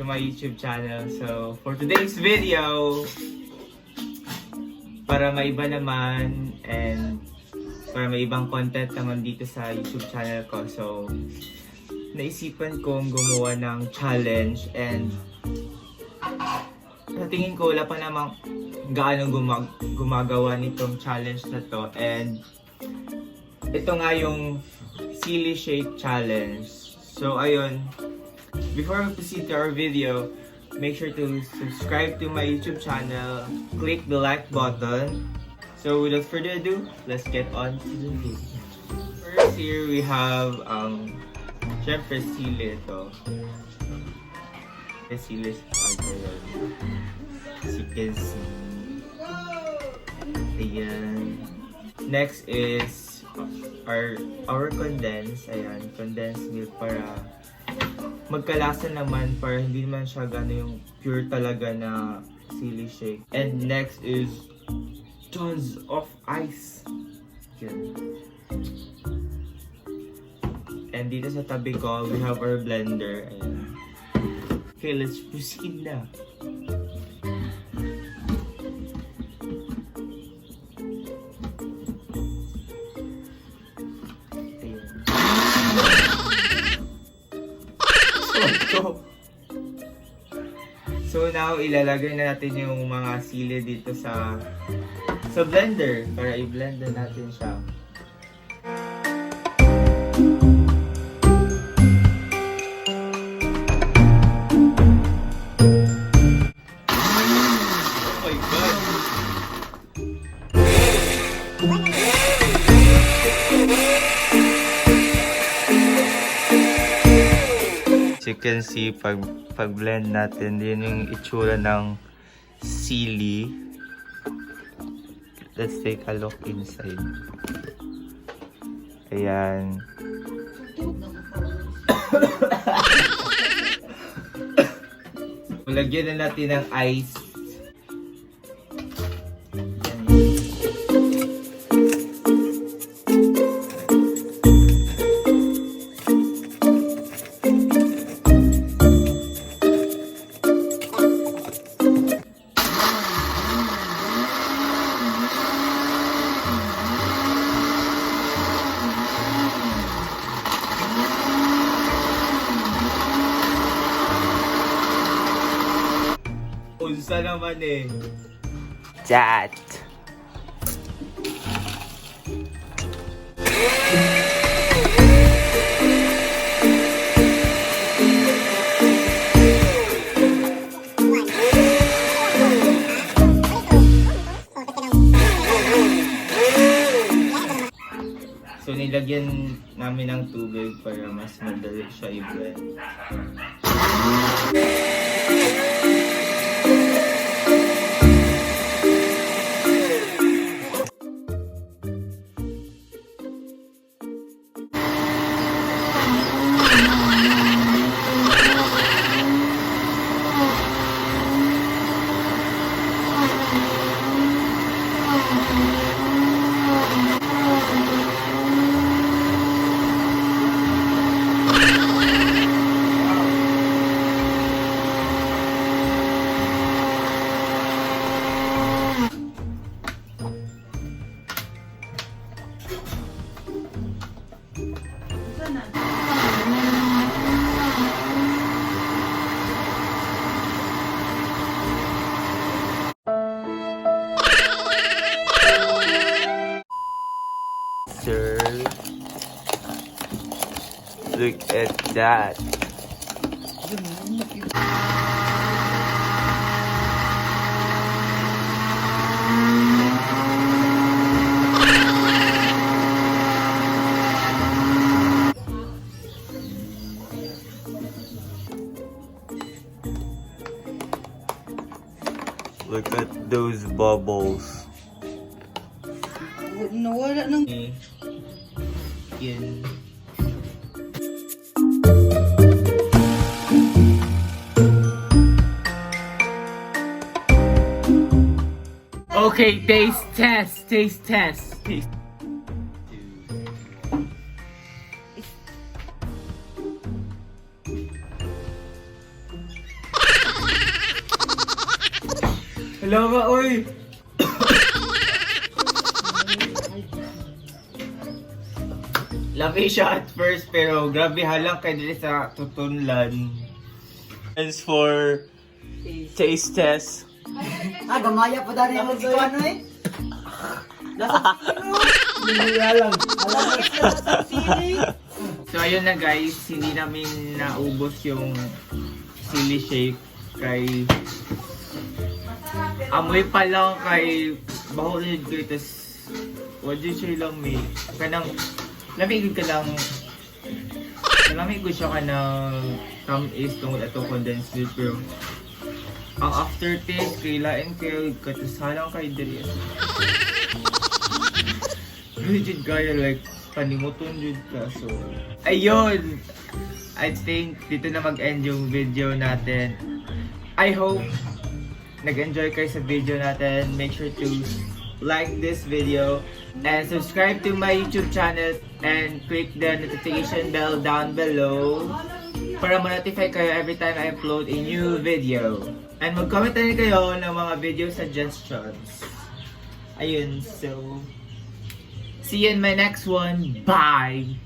to my YouTube channel. So, for today's video, para maiba naman and para may ibang content naman dito sa YouTube channel ko. So, naisipan kong gumawa ng challenge and sa tingin ko wala pa namang gaano gumagawa nitong challenge na to. And ito nga yung Sili Shake Challenge. So, ayun. Before we proceed to our video, make sure to subscribe to my YouTube channel, click the like button. So without further ado, let's get on to the video. First here we have syempre sili ito. Sili as you can see. Ayan. Next is our condensed. Ayan, condensed milk para magkalasa naman, para hindi naman siya gano'n yung pure talaga na sili shake. And next is tons of ice. Yan. And dito sa tabi ko, we have our blender. Ayan. Okay, let's proceed na. So now, ilalagay na natin yung mga sili dito sa blender para i-blend na natin siya. Oh my God! As you can see, pag-blend natin, yun yung itsura ng sili. Let's take a look inside. Ayan. Lagyan na natin ng ice. Unsa naman eh. Chat. So nilagyan namin ng tubig para mas madali siya i-blend. Look at that. Look at those bubbles. Nawala nang... Yan. Okay, taste test. Hello ka, oy! Lami siya at first, pero grabe halang kay dili sa tutunlan. As for taste test. Gamaya pa dari mo si ano eh. Nasa sili lang. So ayun na guys, hindi namin naubos yung Sili shake kay amoy pa lang kay bahulid ko itas what did you lang may kanang lamig ka lang lamig ko siya kanang tamis tungkol ato condensed milk pero ang aftertaste kay lain kayo katasalang kay diri rigid kaya like panimuton jud ka so ayun I think dito na mag-end yung video natin. I hope nag-enjoy kayo sa video natin. Make sure to like this video and subscribe to my YouTube channel and click the notification bell down below para ma-notify kayo every time I upload a new video. And mag-comment na rin kayo ng mga video suggestions. Ayun, so see you in my next one. Bye!